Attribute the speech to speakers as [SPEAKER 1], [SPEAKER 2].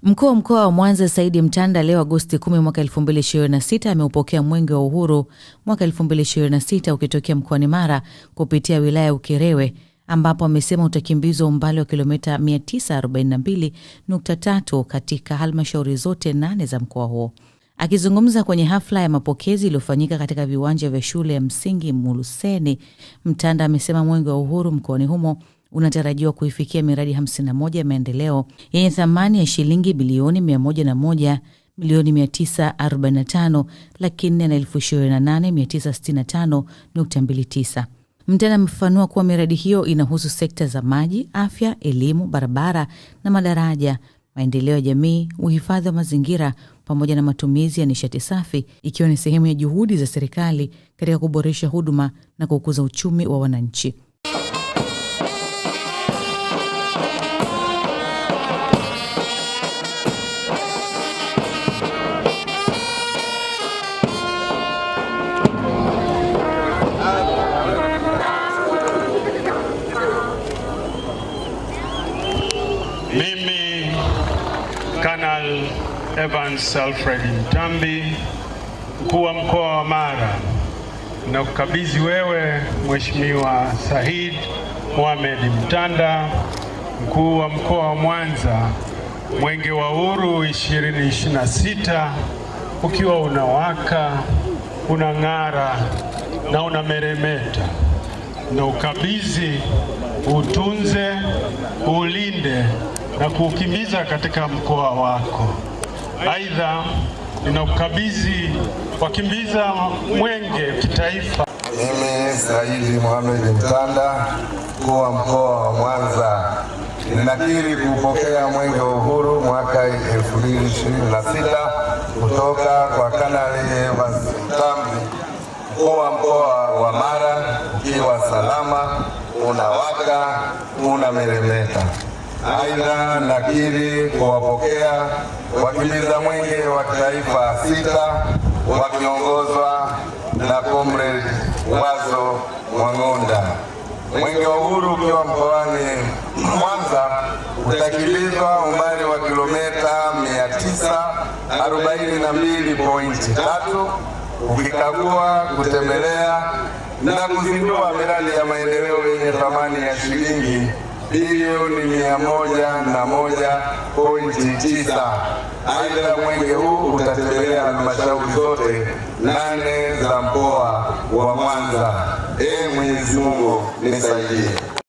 [SPEAKER 1] Mkuu wa mkoa wa Mwanza Saidi Mtanda leo Agosti 10 mwaka 2026 ameupokea mwenge wa uhuru mwaka 2026 ukitokea mkoani Mara kupitia wilaya ya Ukerewe, ambapo amesema utakimbizwa umbali wa kilomita 942.3 katika halmashauri zote 8 za mkoa huo. Akizungumza kwenye hafla ya mapokezi iliyofanyika katika viwanja vya shule ya msingi Muluseni, Mtanda amesema mwenge wa uhuru mkoani humo unatarajiwa kuifikia miradi 51 ya maendeleo yenye thamani ya shilingi bilioni 101,945,428,965.29. Mtanda amefafanua kuwa miradi hiyo inahusu sekta za maji, afya, elimu, barabara na madaraja, maendeleo ya jamii, uhifadhi wa mazingira pamoja na matumizi ya nishati safi, ikiwa ni sehemu ya juhudi za serikali katika kuboresha huduma na kukuza uchumi wa wananchi.
[SPEAKER 2] Mimi Kanali Evans Alfred Mtambi, mkuu wa mkoa wa Mara, na kukabidhi wewe Mheshimiwa Said Mohamed Mtanda, mkuu wa mkoa wa Mwanza, mwenge wa uhuru 2026 ukiwa unawaka, unang'ara na unameremeta, na ukabidhi, utunze, ulinde na kuukimbiza katika mkoa wako. Aidha, ninakukabidhi wakimbiza mwenge kitaifa.
[SPEAKER 3] Mimi Saidi Mohamed Mtanda, mkuu wa mkoa wa Mwanza, ninakiri kupokea mwenge wa uhuru mwaka 2026 kutoka kwa Kanali Evans Mtambi, mkuu wa mkoa wa Mara, ukiwa salama, unawaka, unameremeta. Aidha, nakiri kuwapokea wakimbiza mwenge wa kitaifa 6 wakiongozwa na Comrade Wazo Mwang'onda. Mwenge wa uhuru ukiwa mkoani Mwanza utakimbizwa umbali wa kilomita 942.3 ukikagua, kutembelea na kuzindua miradi ya maendeleo yenye thamani ya shilingi bilioni 101.9. Aidha, mwenge huu utatembelea halmashauri zote 8 za mkoa wa Mwanza. Mwenyezi Mungu nisaidie.